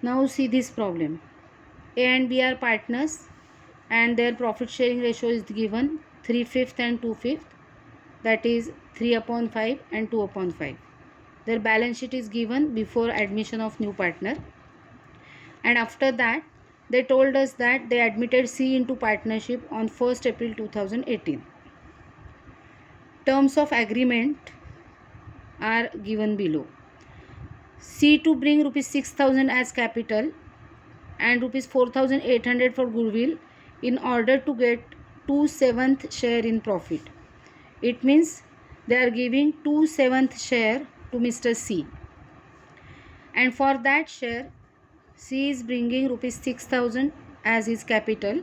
Now see this problem. A and B are partners and their profit sharing ratio is given 3/5 and 2/5, that is 3 upon 5 and 2 upon 5. Their balance sheet is given before admission of new partner, and after that they told us that they admitted C into partnership on 1st April 2018. Terms of agreement are given below. C to bring rupees 6,000 as capital and rupees 4,800 for goodwill in order to get 2/7 share in profit. It means they are giving 2/7 share to Mr. C, and for that share C is bringing rupees 6,000 as his capital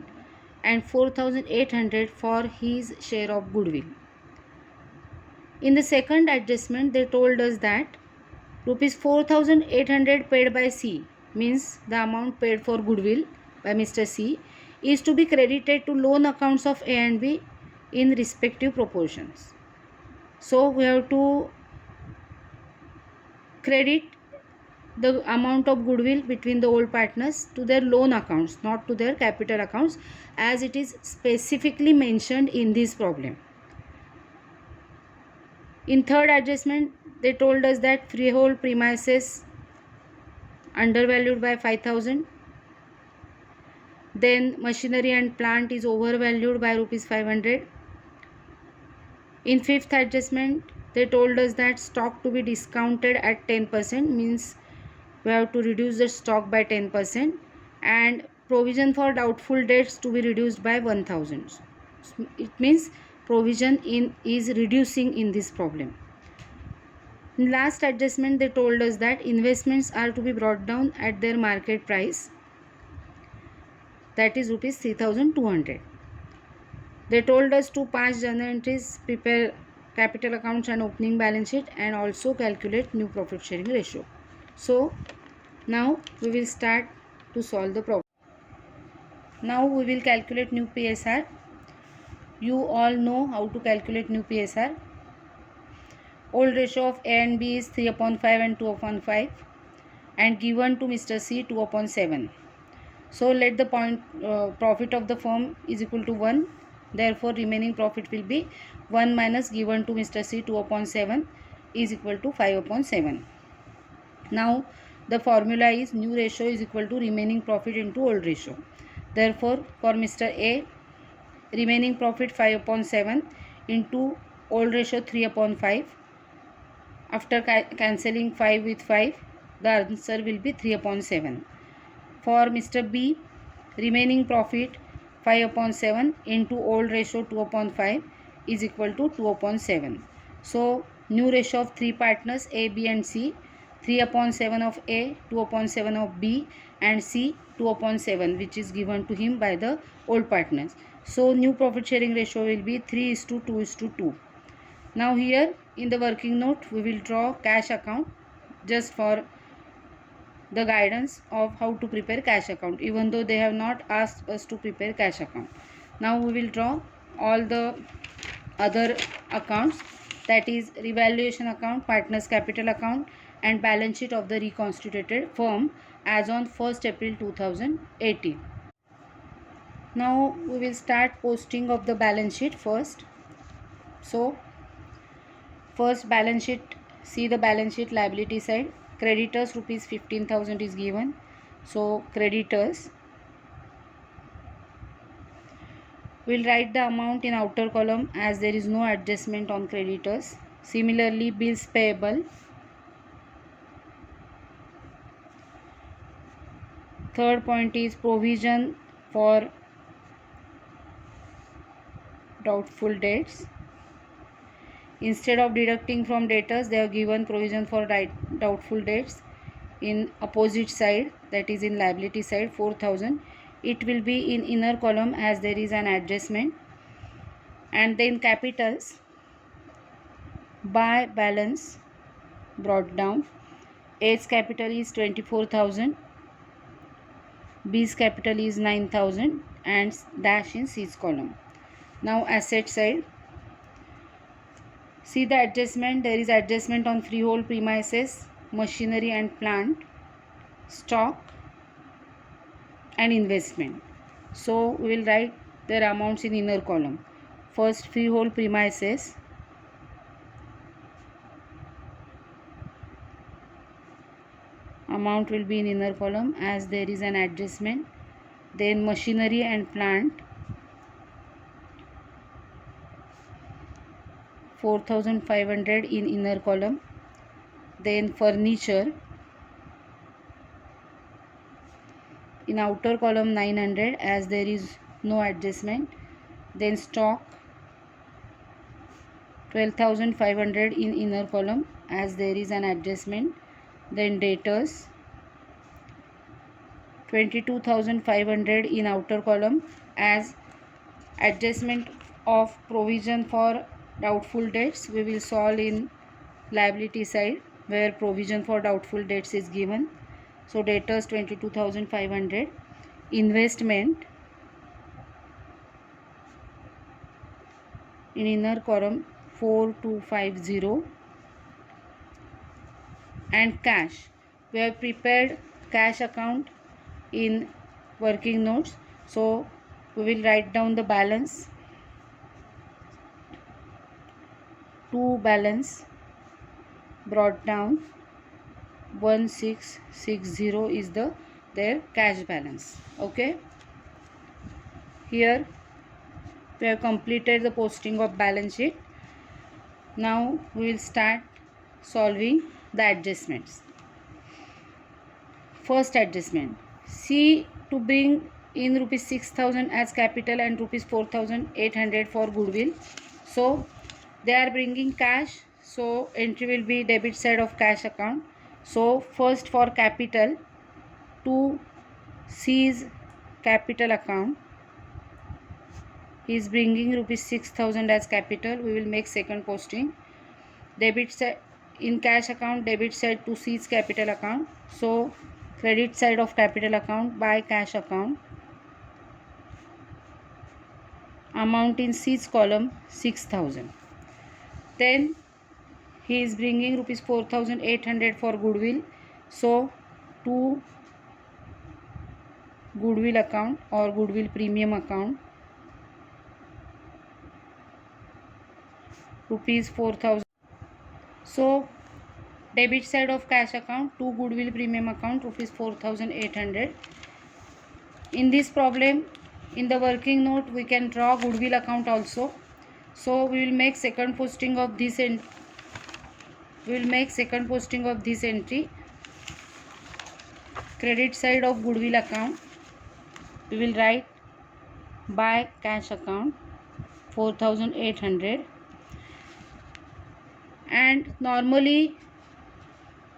and 4,800 for his share of goodwill. In the second adjustment they told us that rupees 4,800 paid by C, means the amount paid for goodwill by Mr. C, is to be credited to loan accounts of A and B in respective proportions. So we have to credit the amount of goodwill between the old partners to their loan accounts, not to their capital accounts, as it is specifically mentioned in this problem. In third adjustment they told us that freehold premises undervalued by 5,000, then machinery and plant is overvalued by rupees 500. In fifth adjustment they told us that stock to be discounted at 10%, means we have to reduce the stock by 10%, and provision for doubtful debts to be reduced by 1,000. It means provision is reducing in this problem. In last adjustment they told us that investments are to be brought down at their market price, that is rupees 3,200. They told us to pass journal entries, prepare capital accounts and opening balance sheet, and also calculate new profit sharing ratio. So now we will start to solve the problem. Now we will calculate new PSR. You all know how to calculate new PSR. Old ratio of A and B is 3 upon 5 and 2 upon 5, and given to Mr. C 2 upon 7. So let the profit of the firm is equal to 1. Therefore remaining profit will be 1 minus given to Mr. C 2 upon 7 is equal to 5 upon 7. Now the formula is new ratio is equal to remaining profit into old ratio. Therefore for Mr. A, remaining profit 5 upon 7 into old ratio 3 upon 5. After cancelling 5 with 5, the answer will be 3 upon 7. For Mr. B, remaining profit 5 upon 7 into old ratio 2 upon 5 is equal to 2 upon 7. So new ratio of 3 partners A, B and C, 3 upon 7 of A, 2 upon 7 of B, and C 2 upon 7, which is given to him by the old partners. So new profit sharing ratio will be 3:2:2. Now here in the working note we will draw cash account just for the guidance of how to prepare cash account, even though they have not asked us to prepare cash account. Now we will draw all the other accounts, that is revaluation account, partners capital account, and balance sheet of the reconstituted firm as on 1st April 2018. Now we will start posting of the balance sheet first. So first balance sheet, see the balance sheet liability side. Creditors rupees 15,000 is given. So creditors, we'll write the amount in outer column as there is no adjustment on creditors. Similarly bills payable. Third point is provision for doubtful debts. Instead of deducting from debtors, they have given provision for doubtful debts in opposite side, that is in liability side, 4,000. It will be in inner column as there is an adjustment. And then capitals, by balance brought down. A's capital is 24,000, B's capital is 9,000, and dash in C's column. Now asset side, see the adjustment. There is adjustment on freehold premises, machinery and plant, stock, and investment. So we will write their amounts in inner column. First, freehold premises. Amount will be in inner column as there is an adjustment. Then machinery and plant, 4,500 in inner column. Then furniture in outer column, 900 as there is no adjustment. Then stock, 12,500 in inner column as there is an adjustment. Then debtors, 22,500 in outer column as adjustment of provision for doubtful debts we will solve in liability side where provision for doubtful debts is given. So debtors 22,500. Investment in inner column 4,250. And cash, we have prepared cash account in working notes. So we will write down the balance. To balance brought down 1660 is their cash balance. Okay, here we have completed the posting of balance sheet. Now we will start solving the adjustments. First adjustment, C to bring in rupees 6,000 as capital and rupees 4,800 for goodwill. So they are bringing cash, so entry will be debit side of cash account. So first for capital, to C's capital account, he is bringing rupees 6,000 as capital. We will make second posting. Debit side in cash account, debit side to C's capital account. So credit side of capital account by cash account. Amount in C's column 6,000. Then he is bringing rupees 4,800 for goodwill. So to goodwill account or goodwill premium account, rupees 4,000. So debit side of cash account to goodwill premium account, rupees 4,800. In this problem, in the working note we can draw goodwill account also. So we will make second posting of this entry. Credit side of goodwill account, we will write by cash account 4,800. And normally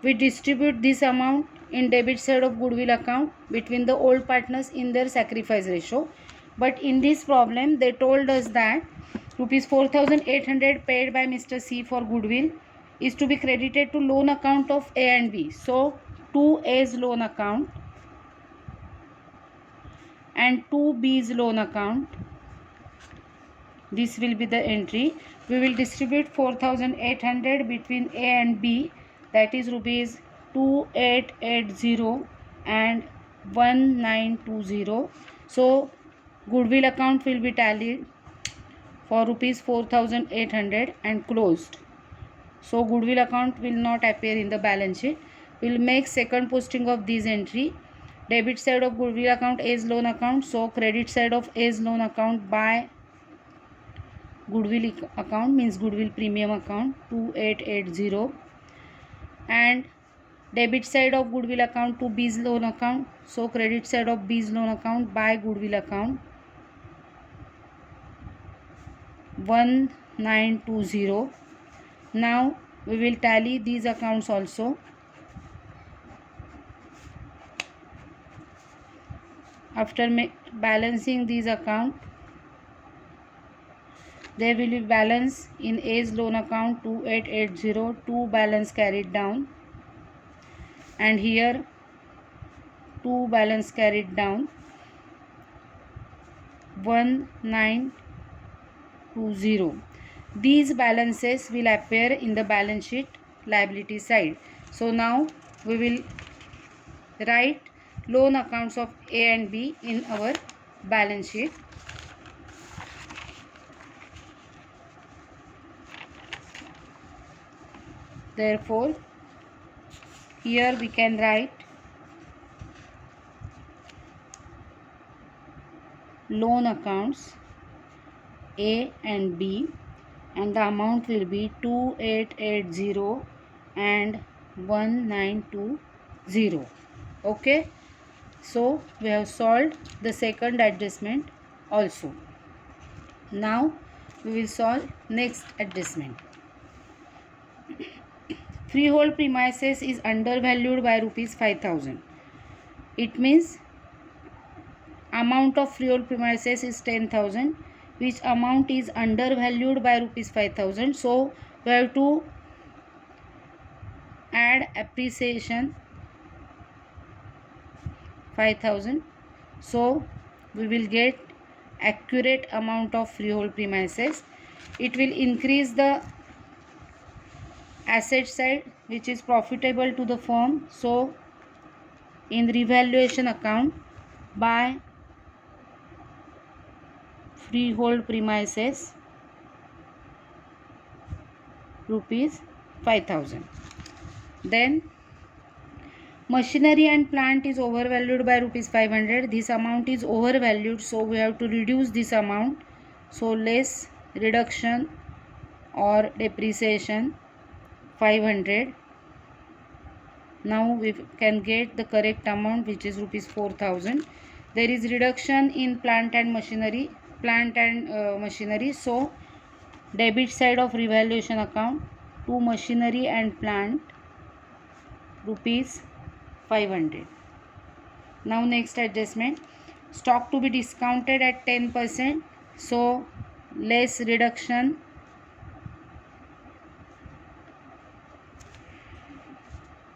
we distribute this amount in debit side of goodwill account between the old partners in their sacrifice ratio. But in this problem they told us that rupees 4,800 paid by Mr. C for goodwill is to be credited to loan account of A and B. So to A's loan account and to B's loan account, this will be the entry. We will distribute 4,800 between A and B, that is rupees 2,880 and 1,920. So goodwill account will be tallied for rupees 4,800 and closed. So goodwill account will not appear in the balance sheet. We will make second posting of this entry. Debit side of goodwill account A's loan account. So credit side of A's loan account by goodwill account means goodwill premium account 2,880. And debit side of goodwill account to B's loan account. So credit side of B's loan account by goodwill account 1,920. Now we will tally these accounts also. After balancing these accounts, there will be balance in A's loan account 2,880, 2 balance carried down, and here 2 balance carried down, 1,920. These balances will appear in the balance sheet liability side. So now we will write loan accounts of A and B in our balance sheet. Therefore, here we can write loan accounts A and B, and the amount will be 2880 and 1920. Okay, so we have solved the second adjustment also. Now we will solve next adjustment. Freehold premises is undervalued by rupees 5000. It means amount of freehold premises is 10,000, which amount is undervalued by rupees 5000. So we have to add appreciation 5000. So we will get accurate amount of freehold premises. It will increase the asset side, which is profitable to the firm. So in revaluation account, by freehold premises rupees 5000. Then machinery and plant is overvalued by rupees 500. This amount is overvalued, so we have to reduce this amount. So less reduction or depreciation 500. Now we can get the correct amount, which is rupees 4000. There is reduction in plant and machinery, so debit side of revaluation account to machinery and plant rupees 500. Now next adjustment, stock to be discounted at 10%, so less reduction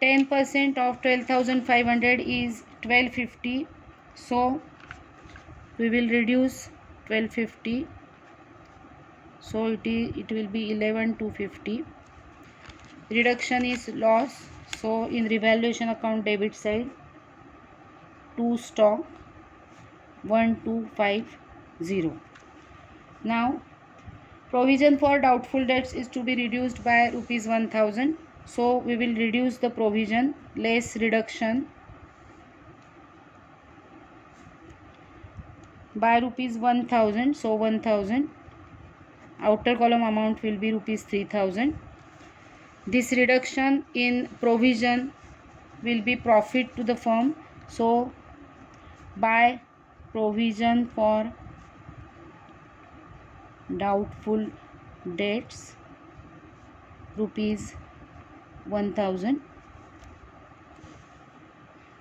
10% of 12,500 is 1250, so we will reduce 1250, so it will be 11,250. Reduction is loss, so in revaluation account debit side to stock 1250. Now provision for doubtful debts is to be reduced by rupees 1000, so we will reduce the provision, less reduction by rupees 1000, so 1000. Outer column amount will be rupees 3000. This reduction in provision will be profit to the firm, so by provision for doubtful debts rupees 1000.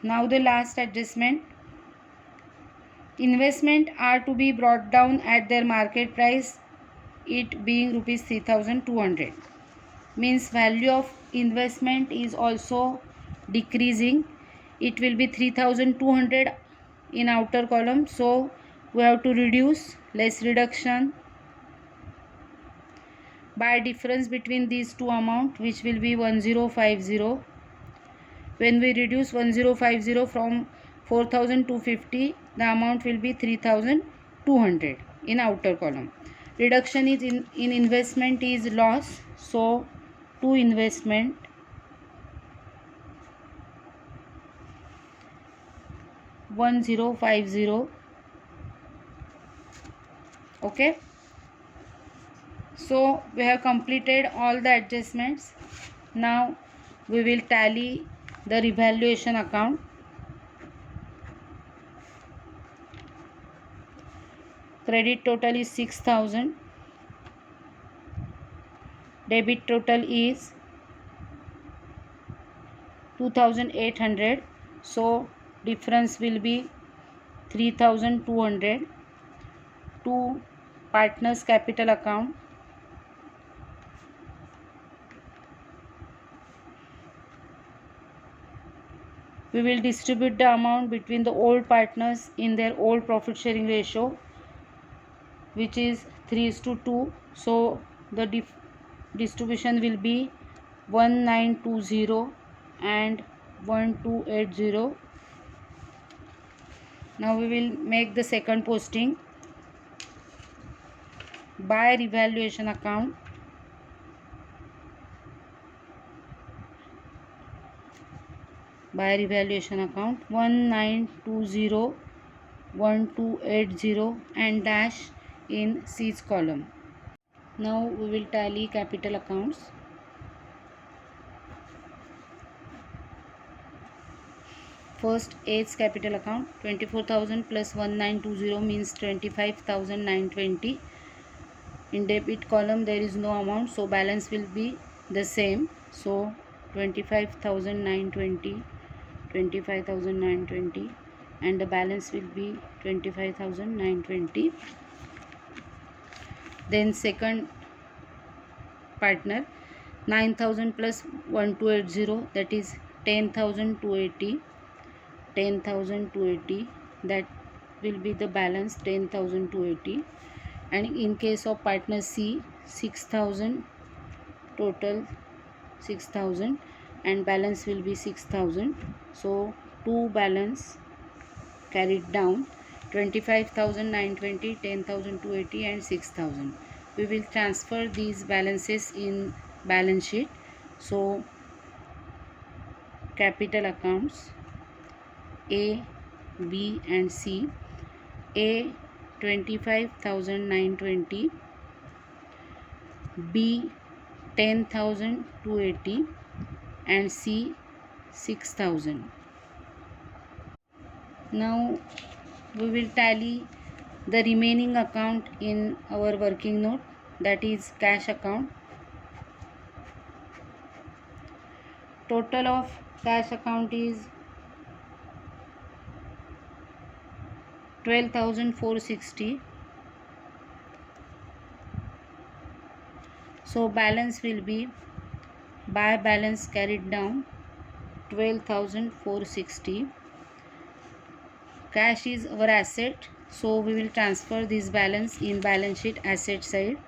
Now the last adjustment, investment are to be brought down at their market price, it being rupees 3200. Means value of investment is also decreasing, it will be 3200 in outer column, so we have to reduce, less reduction by difference between these two amount, which will be 1050. When we reduce 1050 from 4250, the amount will be 3200 in outer column. Reduction is in investment is loss, so to investment 1050. Okay, so we have completed all the adjustments. Now we will tally the revaluation account. Credit total is 6000, debit total is 2800, so difference will be 3200. To partners capital account, we will distribute the amount between the old partners in their old profit sharing ratio, which is 3:2. So the distribution will be 1920 and 1280. Now we will make the second posting. Buy revaluation account. Buy revaluation account 19201280 and dash in C's column. Now we will tally capital accounts. First, A's capital account 24,000 plus 1920 means 25,920. In debit column there is no amount, so balance will be the same. So 25,920, 25,920, and the balance will be 25,920. Then second partner 9,000 plus 1280, that is 10,280. 10,280, that will be the balance 10,280. And in case of partner C, 6,000, total 6,000, and balance will be 6,000. So two balance carried down, 25,920, 10,280 and 6,000. We will transfer these balances in balance sheet. So capital accounts A, B and C. A 25,920, B 10,280 and C 6,000. Now we will tally the remaining account in our working note, that is cash account. Total of cash account is 12,460. So balance will be, buy balance carried down 12,460. Cash is our asset, so we will transfer this balance in balance sheet asset side.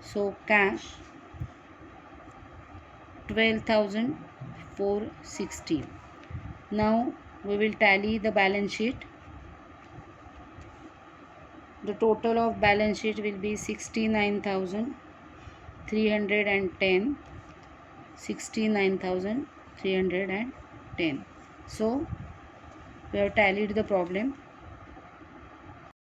So cash 12,460. Now we will tally the balance sheet. The total of balance sheet will be 69,310. 69,310. So we have tallied the problem.